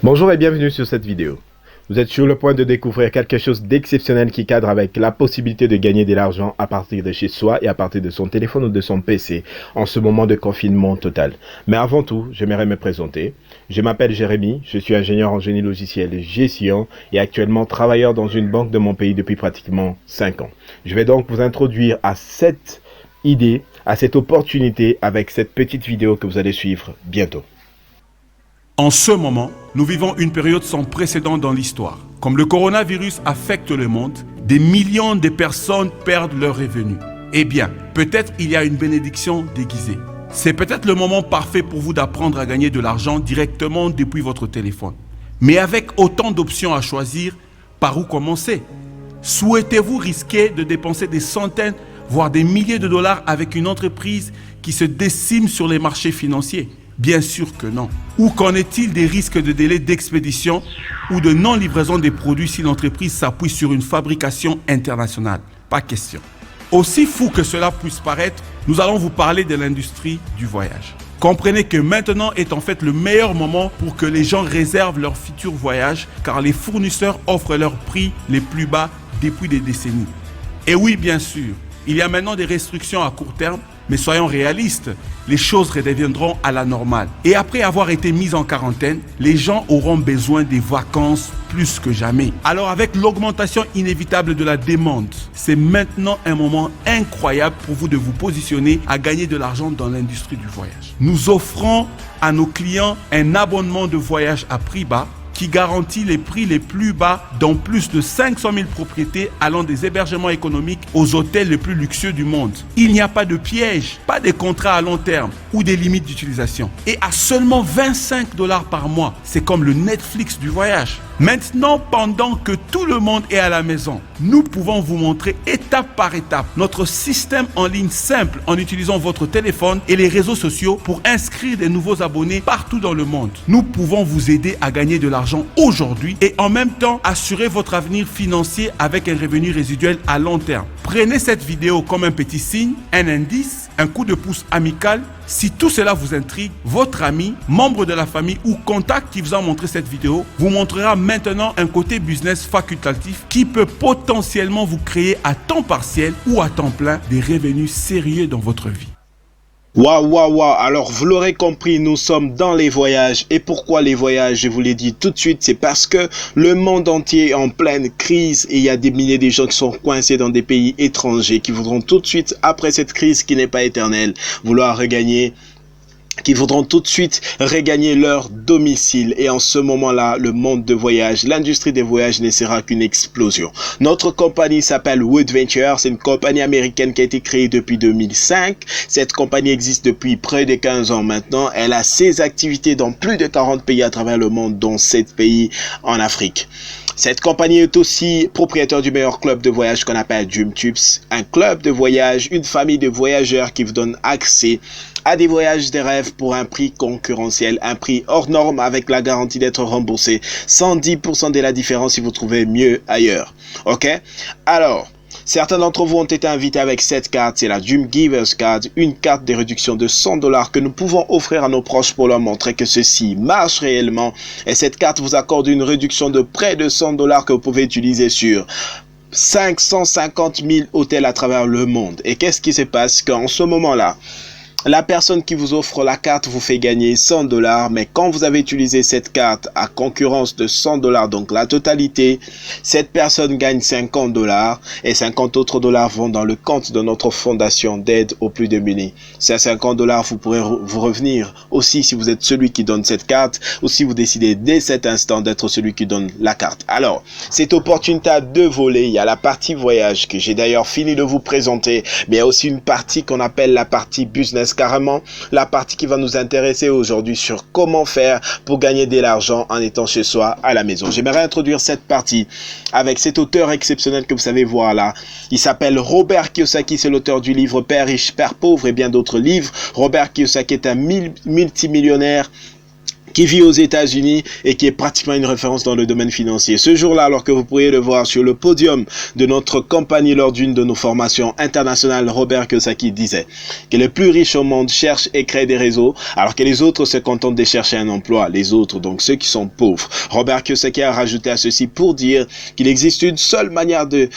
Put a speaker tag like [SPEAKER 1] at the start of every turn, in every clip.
[SPEAKER 1] Bonjour et bienvenue sur cette vidéo. Vous êtes sur le point de découvrir quelque chose d'exceptionnel qui cadre avec la possibilité de gagner de l'argent à partir de chez soi et à partir de son téléphone ou de son PC en ce moment de confinement total. Mais avant tout, j'aimerais me présenter. Je m'appelle Jérémy, je suis ingénieur en génie logiciel et gestion et actuellement travailleur dans une banque de mon pays depuis pratiquement 5 ans. Je vais donc vous introduire à cette idée, à cette opportunité avec cette petite vidéo que vous allez suivre bientôt.
[SPEAKER 2] En ce moment, nous vivons une période sans précédent dans l'histoire. Comme le coronavirus affecte le monde, des millions de personnes perdent leurs revenus. Eh bien, peut-être il y a une bénédiction déguisée. C'est peut-être le moment parfait pour vous d'apprendre à gagner de l'argent directement depuis votre téléphone. Mais avec autant d'options à choisir, par où commencer? Souhaitez-vous risquer de dépenser des centaines, voire des milliers de dollars avec une entreprise qui se décime sur les marchés financiers? Bien sûr que non. Ou qu'en est-il des risques de délai d'expédition ou de non-livraison des produits si l'entreprise s'appuie sur une fabrication internationale? Pas question. Aussi fou que cela puisse paraître, nous allons vous parler de l'industrie du voyage. Comprenez que maintenant est en fait le meilleur moment pour que les gens réservent leur futur voyage car les fournisseurs offrent leurs prix les plus bas depuis des décennies. Et oui, bien sûr, il y a maintenant des restrictions à court terme, mais soyons réalistes, les choses redeviendront à la normale. Et après avoir été mis en quarantaine, les gens auront besoin des vacances plus que jamais. Alors avec l'augmentation inévitable de la demande, c'est maintenant un moment incroyable pour vous de vous positionner à gagner de l'argent dans l'industrie du voyage. Nous offrons à nos clients un abonnement de voyage à prix bas qui garantit les prix les plus bas dans plus de 500 000 propriétés allant des hébergements économiques aux hôtels les plus luxueux du monde. Il n'y a pas de piège, pas de contrats à long terme ou des limites d'utilisation. Et à seulement 25 $ par mois, c'est comme le Netflix du voyage. Maintenant, pendant que tout le monde est à la maison, nous pouvons vous montrer étape par étape notre système en ligne simple en utilisant votre téléphone et les réseaux sociaux pour inscrire des nouveaux abonnés partout dans le monde. Nous pouvons vous aider à gagner de l'argent aujourd'hui et en même temps assurer votre avenir financier avec un revenu résiduel à long terme. Prenez cette vidéo comme un petit signe, un indice, un coup de pouce amical. Si tout cela vous intrigue, votre ami, membre de la famille ou contact qui vous a montré cette vidéo vous montrera maintenant un côté business facultatif qui peut potentiellement vous créer à temps partiel ou à temps plein des revenus sérieux dans votre vie.
[SPEAKER 1] Waouh, alors vous l'aurez compris, nous sommes dans les voyages. Et pourquoi les voyages? Je vous l'ai dit tout de suite, c'est parce que le monde entier est en pleine crise et il y a des milliers de gens qui sont coincés dans des pays étrangers qui voudront tout de suite, après cette crise qui n'est pas éternelle, vouloir regagner, qui voudront tout de suite regagner leur domicile. Et en ce moment-là, le monde de voyage, l'industrie des voyages ne sera qu'une explosion. Notre compagnie s'appelle Woodventure. C'est une compagnie américaine qui a été créée depuis 2005. Cette compagnie existe depuis près de 15 ans maintenant. Elle a ses activités dans plus de 40 pays à travers le monde, dont 7 pays en Afrique. Cette compagnie est aussi propriétaire du meilleur club de voyage qu'on appelle DreamTubes, un club de voyage, une famille de voyageurs qui vous donne accès à des voyages de rêve pour un prix concurrentiel, un prix hors norme avec la garantie d'être remboursé 110% de la différence si vous trouvez mieux ailleurs. Ok? Alors, certains d'entre vous ont été invités avec cette carte, c'est la Dream Givers Card, une carte de réduction de 100 $ que nous pouvons offrir à nos proches pour leur montrer que ceci marche réellement. Et cette carte vous accorde une réduction de près de 100 $ que vous pouvez utiliser sur 550 000 hôtels à travers le monde. Et qu'est-ce qui se passe qu'en ce moment-là, la personne qui vous offre la carte vous fait gagner 100 $, mais quand vous avez utilisé cette carte à concurrence de 100 $, donc la totalité, cette personne gagne 50 $ et 50 autres dollars vont dans le compte de notre fondation d'aide aux plus démunis. Ces 50 $, vous pourrez vous revenir aussi si vous êtes celui qui donne cette carte ou si vous décidez dès cet instant d'être celui qui donne la carte. Alors, cette opportunité a deux volets. Il y a la partie voyage que j'ai d'ailleurs fini de vous présenter, mais il y a aussi une partie qu'on appelle la partie business, carrément la partie qui va nous intéresser aujourd'hui sur comment faire pour gagner de l'argent en étant chez soi à la maison. J'aimerais introduire cette partie avec cet auteur exceptionnel que vous savez voir là. Il s'appelle Robert Kiyosaki, c'est l'auteur du livre Père riche, Père pauvre et bien d'autres livres. Robert Kiyosaki est un multimillionnaire qui vit aux États-Unis et qui est pratiquement une référence dans le domaine financier. Ce jour-là, alors que vous pourriez le voir sur le podium de notre compagnie lors d'une de nos formations internationales, Robert Kiyosaki disait que les plus riches au monde cherchent et créent des réseaux, alors que les autres se contentent de chercher un emploi. Les autres, donc ceux qui sont pauvres. Robert Kiyosaki a rajouté à ceci pour dire qu'il existe une seule manière de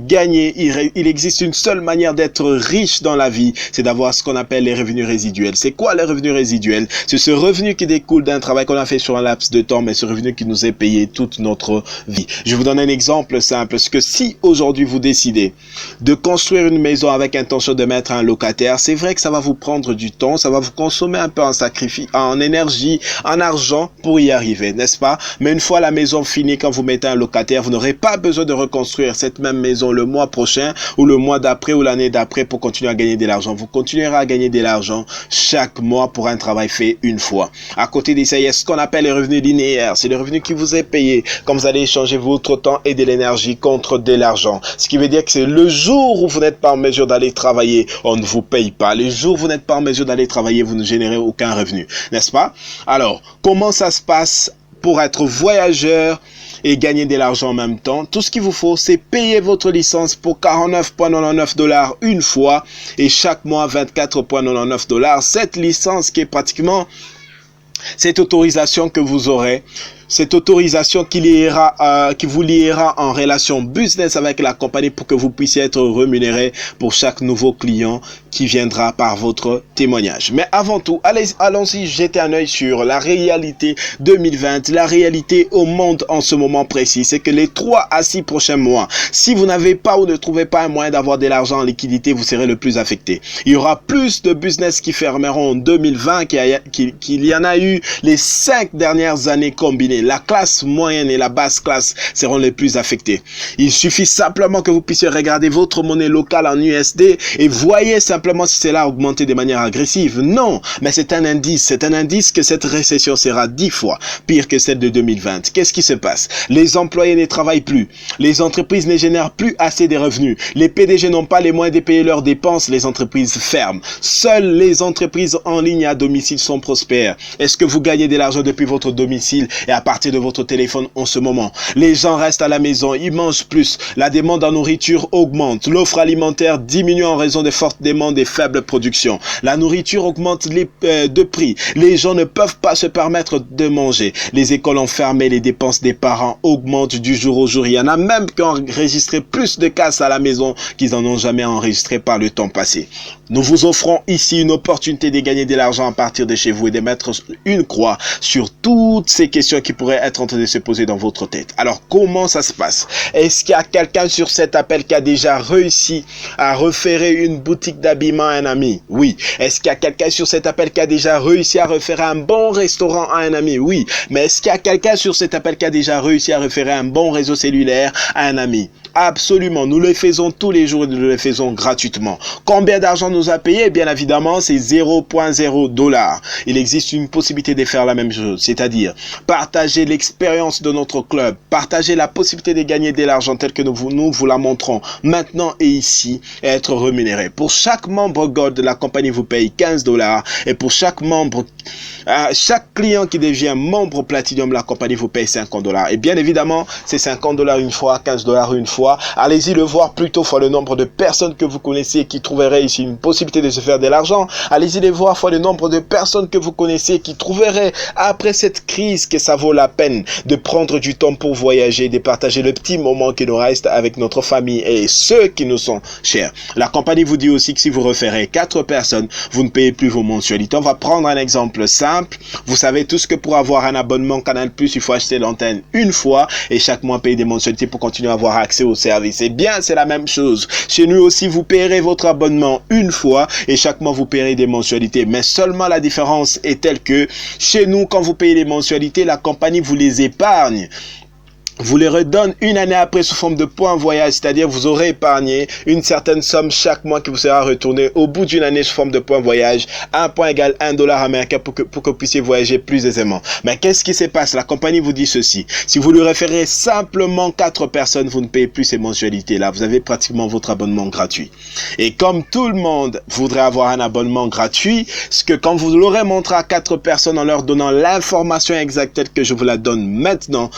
[SPEAKER 1] gagner, il existe une seule manière d'être riche dans la vie, c'est d'avoir ce qu'on appelle les revenus résiduels. C'est quoi les revenus résiduels? C'est ce revenu qui découle d'un travail qu'on a fait sur un laps de temps, mais ce revenu qui nous est payé toute notre vie. Je vous donne un exemple simple, parce que si aujourd'hui vous décidez de construire une maison avec intention de mettre un locataire, c'est vrai que ça va vous prendre du temps, ça va vous consommer un peu en sacrifice, en énergie, en argent pour y arriver, n'est-ce pas? Mais une fois la maison finie, quand vous mettez un locataire, vous n'aurez pas besoin de reconstruire cette même maison le mois prochain ou le mois d'après ou l'année d'après pour continuer à gagner de l'argent. Vous continuerez à gagner de l'argent chaque mois pour un travail fait une fois. À côté de ça, il y a ce qu'on appelle les revenus linéaires. C'est le revenu qui vous est payé quand vous allez échanger votre temps et de l'énergie contre de l'argent. Ce qui veut dire que c'est le jour où vous n'êtes pas en mesure d'aller travailler, on ne vous paye pas. Le jour où vous n'êtes pas en mesure d'aller travailler, vous ne générez aucun revenu. N'est-ce pas? Alors, comment ça se passe pour être voyageur et gagner de l'argent en même temps? Tout ce qu'il vous faut, c'est payer votre licence pour 49,99 $ une fois et chaque mois 24,99 $. Cette licence qui est pratiquement cette autorisation que vous aurez, cette autorisation qui vous liera en relation business avec la compagnie pour que vous puissiez être rémunéré pour chaque nouveau client qui viendra par votre témoignage. Mais avant tout, allons-y jeter un œil sur la réalité 2020, la réalité au monde en ce moment précis. C'est que les 3 à 6 prochains mois, si vous n'avez pas ou ne trouvez pas un moyen d'avoir de l'argent en liquidité, vous serez le plus affecté. Il y aura plus de business qui fermeront en 2020 qu'il y en a eu les 5 dernières années combinées. La classe moyenne et la basse classe seront les plus affectées. Il suffit simplement que vous puissiez regarder votre monnaie locale en USD et voyez simplement si cela a augmenté de manière agressive. Non, mais c'est un indice. C'est un indice que cette récession sera 10 fois pire que celle de 2020. Qu'est-ce qui se passe? Les employés ne travaillent plus. Les entreprises ne génèrent plus assez de revenus. Les PDG n'ont pas les moyens de payer leurs dépenses. Les entreprises ferment. Seules les entreprises en ligne à domicile sont prospères. Est-ce que vous gagnez de l'argent depuis votre domicile et à partir de votre téléphone en ce moment? Les gens restent à la maison, ils mangent plus, la demande en nourriture augmente, l'offre alimentaire diminue en raison des fortes demandes et faibles productions. La nourriture augmente de prix, les gens ne peuvent pas se permettre de manger, les écoles ont fermé, les dépenses des parents augmentent du jour au jour. Il y en a même qui ont enregistré plus de cas à la maison qu'ils n'en ont jamais enregistré par le temps passé. Nous vous offrons ici une opportunité de gagner de l'argent à partir de chez vous et de mettre une croix sur toutes ces questions qui pourraient être en train de se poser dans votre tête. Alors, comment ça se passe? Est-ce qu'il y a quelqu'un sur cet appel qui a déjà réussi à référer une boutique d'habillement à un ami? Oui. Est-ce qu'il y a quelqu'un sur cet appel qui a déjà réussi à référer un bon restaurant à un ami? Oui. Mais est-ce qu'il y a quelqu'un sur cet appel qui a déjà réussi à référer un bon réseau cellulaire à un ami? Absolument. Nous le faisons tous les jours et nous le faisons gratuitement. Combien d'argent nous a payé? Bien évidemment, c'est 0,0 $. Il existe une possibilité de faire la même chose, c'est-à-dire partager l'expérience de notre club, partager la possibilité de gagner de l'argent tel que nous vous la montrons maintenant et ici et être rémunéré. Pour chaque membre Gold, la compagnie vous paye 15 $ et pour chaque client qui devient membre Platinum, la compagnie vous paye 50 $. Et bien évidemment, c'est 50 $ une fois, 15 $ une fois. Allez-y le voir plutôt fois le nombre de personnes que vous connaissez qui trouveraient ici une possibilité de se faire de l'argent. Allez-y les voir fois le nombre de personnes que vous connaissez qui trouveraient après cette crise que ça vaut la peine de prendre du temps pour voyager, de partager le petit moment qui nous reste avec notre famille et ceux qui nous sont chers. La compagnie vous dit aussi que si vous référez 4 personnes, vous ne payez plus vos mensualités. On va prendre un exemple simple. Vous savez tous que pour avoir un abonnement Canal+, il faut acheter l'antenne une fois et chaque mois payer des mensualités pour continuer à avoir accès au service. Eh bien, c'est la même chose. Chez nous aussi, vous payerez votre abonnement une fois et chaque mois vous payerez des mensualités. Mais seulement la différence est telle que chez nous, quand vous payez les mensualités, la compagnie vous les épargne. vous les redonne une année après sous forme de points voyage, c'est-à-dire vous aurez épargné une certaine somme chaque mois qui vous sera retournée au bout d'une année sous forme de points voyage. Un point égale $1 américain pour que vous puissiez voyager plus aisément. Mais qu'est-ce qui se passe? La compagnie vous dit ceci. Si vous lui référez simplement 4 personnes, vous ne payez plus ces mensualités là. Vous avez pratiquement votre abonnement gratuit. Et comme tout le monde voudrait avoir un abonnement gratuit, ce que quand vous l'aurez montré à 4 personnes en leur donnant l'information exacte telle que je vous la donne maintenant,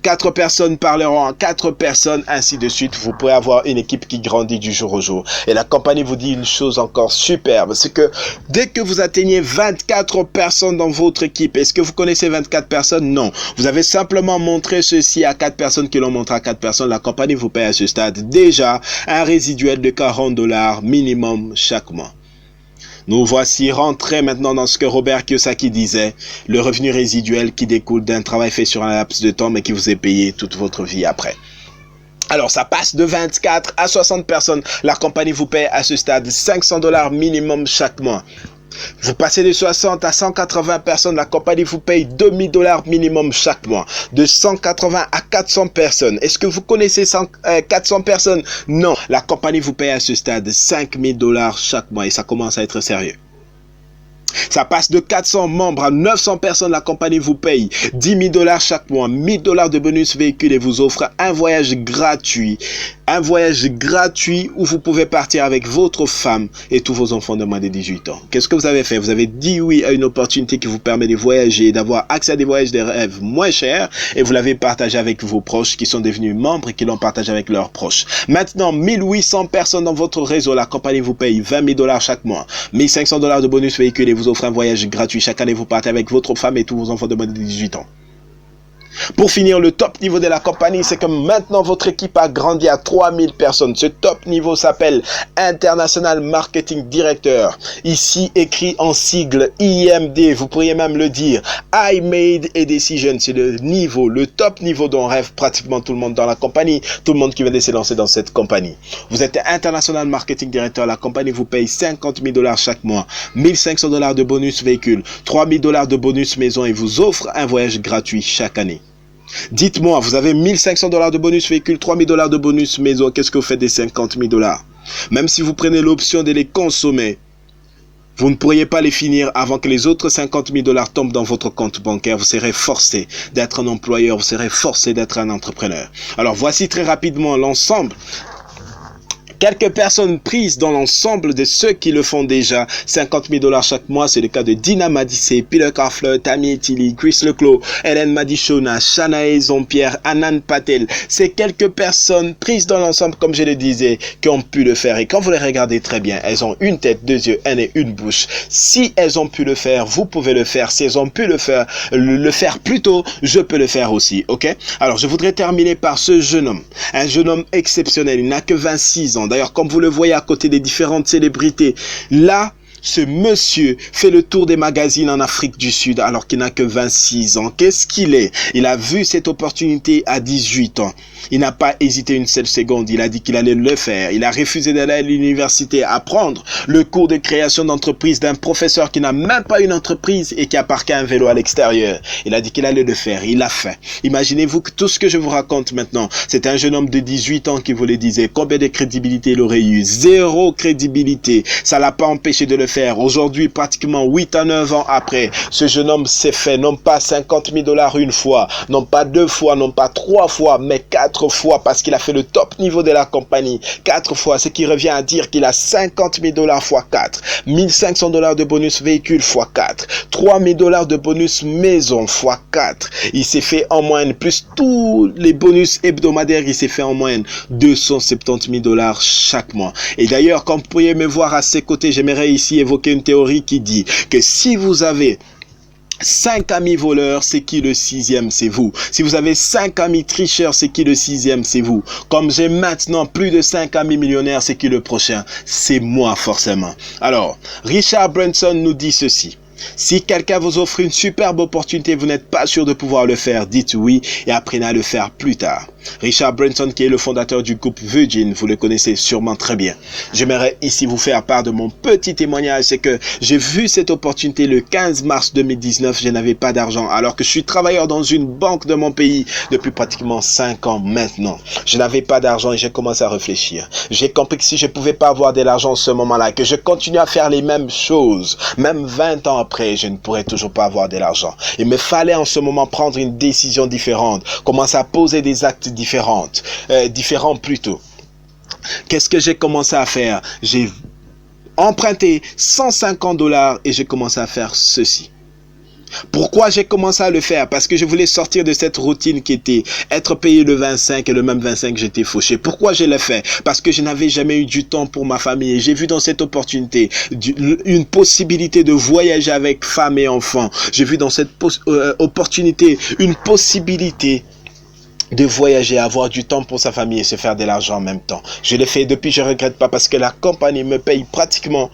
[SPEAKER 1] 4 personnes parleront à 4 personnes, ainsi de suite. Vous pourrez avoir une équipe qui grandit du jour au jour. Et la compagnie vous dit une chose encore superbe, c'est que dès que vous atteignez 24 personnes dans votre équipe, est-ce que vous connaissez 24 personnes? Non. Vous avez simplement montré ceci à 4 personnes qui l'ont montré à 4 personnes. La compagnie vous paye à ce stade déjà un résiduel de $40 minimum chaque mois. Nous voici rentrés maintenant dans ce que Robert Kiyosaki disait, le revenu résiduel qui découle d'un travail fait sur un laps de temps mais qui vous est payé toute votre vie après. Alors, ça passe de 24 à 60 personnes. La compagnie vous paye à ce stade $500 minimum chaque mois. Vous passez de 60 à 180 personnes, la compagnie vous paye $2000 minimum chaque mois. De 180 à 400 personnes. Est-ce que vous connaissez 400 personnes? Non. La compagnie vous paye à ce stade $5000 chaque mois et ça commence à être sérieux. Ça passe de 400 membres à 900 personnes, la compagnie vous paye $10 000 chaque mois, $1000 de bonus véhicule et vous offre un voyage gratuit. Un voyage gratuit où vous pouvez partir avec votre femme et tous vos enfants de moins de 18 ans. Qu'est-ce que vous avez fait? Vous avez dit oui à une opportunité qui vous permet de voyager, d'avoir accès à des voyages de rêve moins chers et vous l'avez partagé avec vos proches qui sont devenus membres et qui l'ont partagé avec leurs proches. Maintenant, 1800 personnes dans votre réseau, la compagnie vous paye $20 000 chaque mois, $1500 de bonus véhicule et vous offre un voyage gratuit. Chaque année, vous partez avec votre femme et tous vos enfants de moins de 18 ans. Pour finir, le top niveau de la compagnie, c'est que maintenant votre équipe a grandi à 3000 personnes. Ce top niveau s'appelle International Marketing Director. Ici, écrit en sigle IMD. Vous pourriez même le dire. I made a decision. C'est le niveau, le top niveau dont rêve pratiquement tout le monde dans la compagnie. Tout le monde qui vient de se lancer dans cette compagnie. Vous êtes International Marketing Director. La compagnie vous paye $50 000 chaque mois. $1500 de bonus véhicule. $3000 de bonus maison et vous offre un voyage gratuit chaque année. Dites-moi, vous avez $1500 de bonus véhicule, $3000 de bonus maison, qu'est-ce que vous faites des $50 000? Même si vous prenez l'option de les consommer, vous ne pourriez pas les finir avant que les autres $50 000 tombent dans votre compte bancaire. Vous serez forcé d'être un employeur, vous serez forcé d'être un entrepreneur. Alors voici très rapidement l'ensemble. Quelques personnes prises dans l'ensemble de ceux qui le font déjà. $50 000 chaque mois, c'est le cas de Dina Madissé, Peter Carfler, Tammy Etili, Chris Leclos, Hélène Madichona, Shanae Zompierre, Anand Patel. C'est quelques personnes prises dans l'ensemble, comme je le disais, qui ont pu le faire. Et quand vous les regardez très bien, elles ont une tête, 2 yeux, un nez, une bouche. Si elles ont pu le faire, vous pouvez le faire. Si elles ont pu le faire plus tôt, je peux le faire aussi, ok? Alors, je voudrais terminer par ce jeune homme. Un jeune homme exceptionnel, il n'a que 26 ans. D'ailleurs, comme vous le voyez à côté des différentes célébrités, là, ce monsieur fait le tour des magazines en Afrique du Sud alors qu'il n'a que 26 ans. Qu'est-ce qu'il est? Il a vu cette opportunité à 18 ans. Il n'a pas hésité une seule seconde. Il a dit qu'il allait le faire. Il a refusé d'aller à l'université apprendre le cours de création d'entreprise d'un professeur qui n'a même pas une entreprise et qui a parqué un vélo à l'extérieur. Il a dit qu'il allait le faire. Il l'a fait. Imaginez-vous que tout ce que je vous raconte maintenant, c'est un jeune homme de 18 ans qui vous le disait. Combien de crédibilité il aurait eu? 0 crédibilité. Ça l'a pas empêché de le faire. Aujourd'hui, pratiquement 8 à 9 ans après, ce jeune homme s'est fait non pas $50 000 une fois, non pas 2 fois, non pas 3 fois, mais 4 fois parce qu'il a fait le top niveau de la compagnie. 4 fois, ce qui revient à dire qu'il a $50 000 fois 4, $1500 de bonus véhicule fois 4, $3000 de bonus maison fois 4. Il s'est fait en moyenne, plus tous les bonus hebdomadaires, il s'est fait en moyenne $270 000 chaque mois. Et d'ailleurs, comme vous pourriez me voir à ses côtés, j'aimerais ici évoquer une théorie qui dit que si vous avez 5 amis voleurs, c'est qui le 6e? C'est vous. Si vous avez 5 amis tricheurs, c'est qui le 6e? C'est vous. Comme j'ai maintenant plus de 5 amis millionnaires, c'est qui le prochain? C'est moi forcément. Alors, Richard Branson nous dit ceci. Si quelqu'un vous offre une superbe opportunité, vous n'êtes pas sûr de pouvoir le faire, dites oui et apprenez à le faire plus tard. Richard Branson, qui est le fondateur du groupe Virgin, vous le connaissez sûrement très bien. J'aimerais ici vous faire part de mon petit témoignage, c'est que j'ai vu cette opportunité le 15 mars 2019, je n'avais pas d'argent, alors que je suis travailleur dans une banque de mon pays depuis pratiquement 5 ans maintenant. Je n'avais pas d'argent et j'ai commencé à réfléchir. J'ai compris que si je ne pouvais pas avoir de l'argent à ce moment-là, que je continue à faire les mêmes choses, même 20 ans après, je ne pourrais toujours pas avoir de l'argent. Il me fallait en ce moment prendre une décision différente, commencer à poser des actes différents plutôt. Qu'est-ce que j'ai commencé à faire? J'ai emprunté 150 $ et j'ai commencé à faire ceci. Pourquoi j'ai commencé à le faire? Parce que je voulais sortir de cette routine qui était être payé le 25 et le même 25 j'étais fauché. Pourquoi je l'ai fait? Parce que je n'avais jamais eu du temps pour ma famille. Et j'ai vu dans cette opportunité une possibilité de voyager avec femme et enfants. J'ai vu dans cette opportunité une possibilité de voyager, avoir du temps pour sa famille et se faire de l'argent en même temps. Je l'ai fait depuis, je ne regrette pas parce que la compagnie me paye pratiquement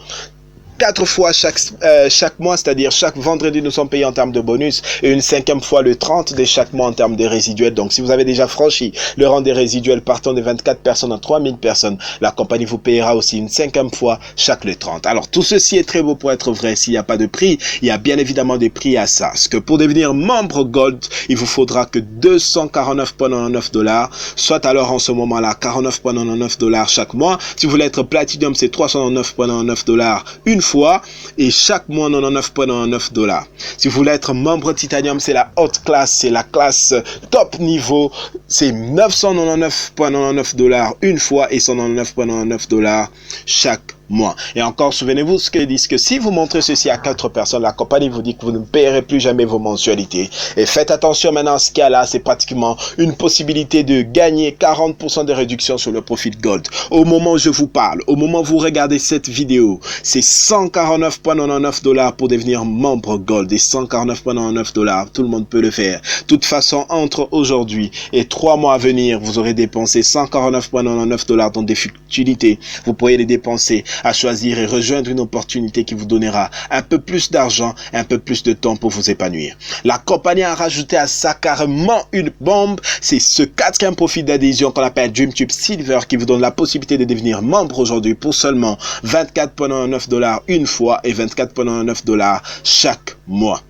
[SPEAKER 1] 4 fois chaque mois, c'est-à-dire chaque vendredi nous sommes payés en termes de bonus et une 5e fois le 30 de chaque mois en termes de résiduels. Donc si vous avez déjà franchi le rang des résiduels partant de 24 personnes à 3000 personnes, la compagnie vous payera aussi une 5e fois chaque le 30. Alors tout ceci est très beau pour être vrai. S'il n'y a pas de prix, il y a bien évidemment des prix à ça. Parce que pour devenir membre Gold, il vous faudra que 249,99 $, soit alors en ce moment-là 49,99 $ chaque mois. Si vous voulez être Platinum, c'est 399,99 $ une fois et chaque mois 99,99 $. Si vous voulez être membre Titanium, c'est la haute classe, c'est la classe top niveau, c'est 999,99 $ une fois et 199,99 $ chaque mois. Et encore, souvenez-vous ce qu'ils disent, que si vous montrez ceci à 4 personnes, la compagnie vous dit que vous ne payerez plus jamais vos mensualités. Et faites attention maintenant, ce qu'il y a là, c'est pratiquement une possibilité de gagner 40% de réduction sur le profit Gold. Au moment où je vous parle, au moment où vous regardez cette vidéo, c'est 149,99 $ pour devenir membre Gold. Et 149,99 $, tout le monde peut le faire. De toute façon, entre aujourd'hui et 3 mois à venir, vous aurez dépensé 149,99 $ dans des futilités. Vous pourrez les dépenser à choisir et rejoindre une opportunité qui vous donnera un peu plus d'argent, un peu plus de temps pour vous épanouir. La compagnie a rajouté à ça carrément une bombe, c'est ce 4e profil d'adhésion qu'on appelle DreamTube Silver qui vous donne la possibilité de devenir membre aujourd'hui pour seulement 24,99 $ une fois et 24,99 $ chaque mois.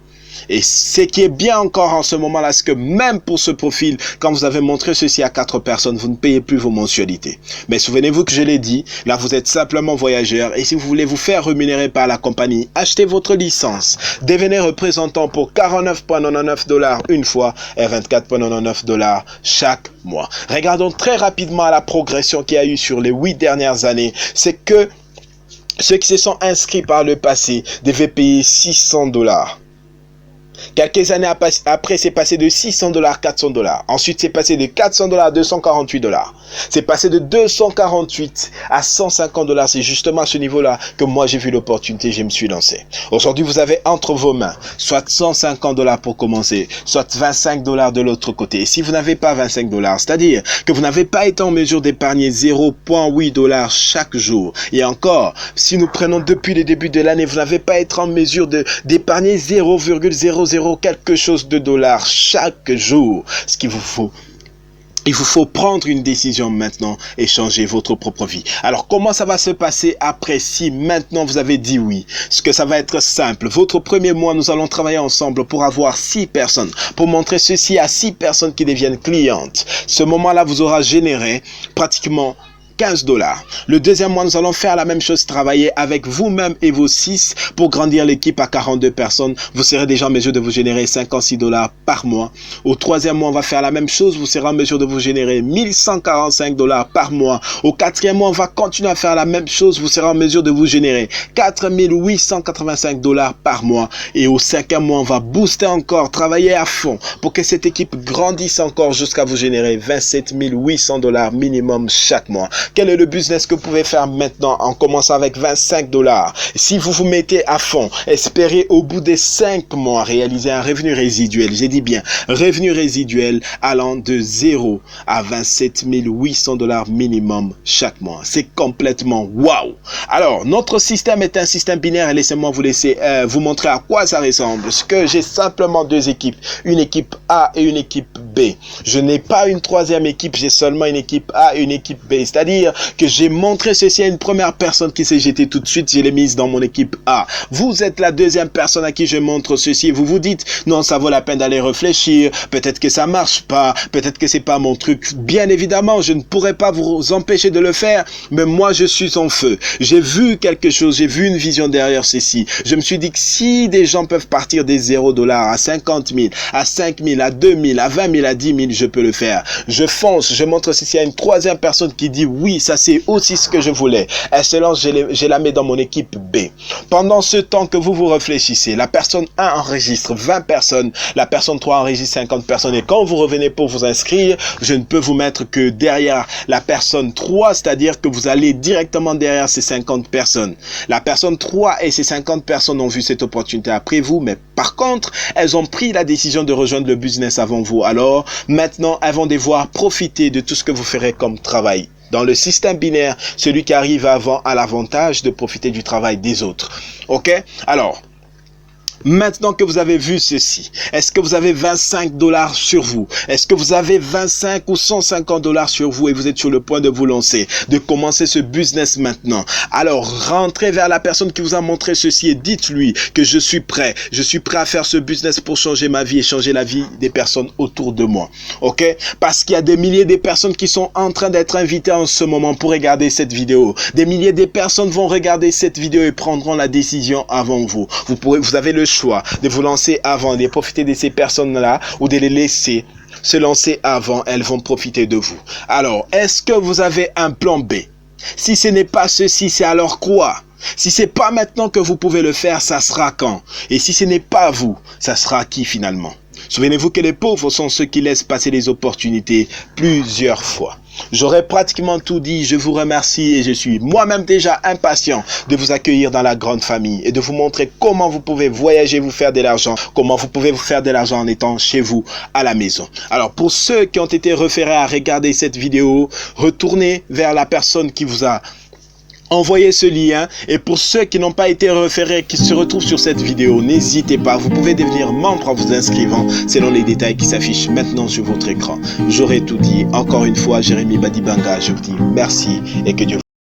[SPEAKER 1] Et ce qui est bien encore en ce moment-là, c'est que même pour ce profil, quand vous avez montré ceci à 4 personnes, vous ne payez plus vos mensualités. Mais souvenez-vous que je l'ai dit, là vous êtes simplement voyageur et si vous voulez vous faire rémunérer par la compagnie, achetez votre licence, devenez représentant pour 49,99 $ une fois et 24,99 $ chaque mois. Regardons très rapidement la progression qu'il y a eu sur les 8 dernières années. C'est que ceux qui se sont inscrits par le passé devaient payer 600 $. Quelques années après, c'est passé de 600 $ à 400 $. Ensuite, c'est passé de 400 $ à 248 $. C'est passé de 248 à 150 $. C'est justement à ce niveau-là que moi, j'ai vu l'opportunité, je me suis lancé. Aujourd'hui, vous avez entre vos mains soit 150 $ pour commencer, soit 25 $ de l'autre côté. Et si vous n'avez pas 25 $, c'est-à-dire que vous n'avez pas été en mesure d'épargner 0,8 $ chaque jour. Et encore, si nous prenons depuis le début de l'année, vous n'avez pas été en mesure d'épargner 0,00 quelque chose de dollars chaque jour. Ce qu'il vous faut, il vous faut prendre une décision maintenant et changer votre propre vie. Alors, comment ça va se passer après si maintenant vous avez dit oui? Ce que ça va être simple. Votre premier mois, nous allons travailler ensemble pour avoir 6 personnes, pour montrer ceci à 6 personnes qui deviennent clientes. Ce moment-là vous aura généré pratiquement 15 $. Le deuxième mois, nous allons faire la même chose, travailler avec vous-même et vos 6 pour grandir l'équipe à 42 personnes. Vous serez déjà en mesure de vous générer 56 $ par mois. Au troisième mois, on va faire la même chose. Vous serez en mesure de vous générer 1145 $ par mois. Au quatrième mois, on va continuer à faire la même chose. Vous serez en mesure de vous générer 4885 $ par mois. Et au cinquième mois, on va booster encore, travailler à fond pour que cette équipe grandisse encore jusqu'à vous générer 27 800 $ minimum chaque mois. Quel est le business que vous pouvez faire maintenant en commençant avec 25 $? Si vous vous mettez à fond, espérez au bout des 5 mois réaliser un revenu résiduel. J'ai dit bien, revenu résiduel allant de 0 à 27 800 $ minimum chaque mois. C'est complètement waouh! Alors, notre système est un système binaire et laissez-moi vous montrer à quoi ça ressemble. Parce que j'ai simplement deux équipes, une équipe A et une équipe B. Je n'ai pas une troisième équipe, j'ai seulement une équipe A et une équipe B. C'est-à-dire que j'ai montré ceci à une première personne qui s'est jetée tout de suite, je l'ai mise dans mon équipe A. Vous êtes la deuxième personne à qui je montre ceci et vous vous dites, non, ça vaut la peine d'aller réfléchir, peut-être que ça marche pas, peut-être que c'est pas mon truc. Bien évidemment, je ne pourrais pas vous empêcher de le faire, mais moi je suis en feu. J'ai vu quelque chose, j'ai vu une vision derrière ceci. Je me suis dit que si des gens peuvent partir des 0 $ à 50 000, à 5 000, à 2 000, à 20 000, à 10 000, je peux le faire. Je fonce, je montre ceci à une troisième personne qui dit oui, ça c'est aussi ce que je voulais. Elle se lance, je la mets dans mon équipe B. Pendant ce temps que vous réfléchissez, la personne 1 enregistre 20 personnes, la personne 3 enregistre 50 personnes et quand vous revenez pour vous inscrire, je ne peux vous mettre que derrière la personne 3, c'est-à-dire que vous allez directement derrière ces 50 personnes. La personne 3 et ces 50 personnes ont vu cette opportunité après vous, mais par contre, elles ont pris la décision de rejoindre le business avant vous. Alors, maintenant, elles vont devoir profiter de tout ce que vous ferez comme travail. Dans le système binaire, celui qui arrive avant a l'avantage de profiter du travail des autres. Ok? Alors, maintenant que vous avez vu ceci, est-ce que vous avez 25 $ sur vous? Est-ce que vous avez 25 ou 150 $ sur vous et vous êtes sur le point de vous lancer, de commencer ce business maintenant? Alors, rentrez vers la personne qui vous a montré ceci et dites-lui que je suis prêt à faire ce business pour changer ma vie et changer la vie des personnes autour de moi. Ok? Parce qu'il y a des milliers de personnes qui sont en train d'être invitées en ce moment pour regarder cette vidéo. Des milliers de personnes vont regarder cette vidéo et prendront la décision avant vous. Vous avez le choix de vous lancer avant, de profiter de ces personnes-là ou de les laisser se lancer avant, elles vont profiter de vous. Alors, est-ce que vous avez un plan B? Si ce n'est pas ceci, c'est alors quoi? Si c'est pas maintenant que vous pouvez le faire, ça sera quand? Et si ce n'est pas vous, ça sera qui finalement? Souvenez-vous que les pauvres sont ceux qui laissent passer les opportunités plusieurs fois. J'aurais pratiquement tout dit, je vous remercie et je suis moi-même déjà impatient de vous accueillir dans la grande famille et de vous montrer comment vous pouvez voyager, vous faire de l'argent, comment vous pouvez vous faire de l'argent en étant chez vous à la maison. Alors pour ceux qui ont été référés à regarder cette vidéo, retournez vers la personne qui vous a envoyez ce lien et pour ceux qui n'ont pas été référés, qui se retrouvent sur cette vidéo, n'hésitez pas, vous pouvez devenir membre en vous inscrivant selon les détails qui s'affichent maintenant sur votre écran. J'aurais tout dit, encore une fois, Jérémy Badibanga, je vous dis merci et que Dieu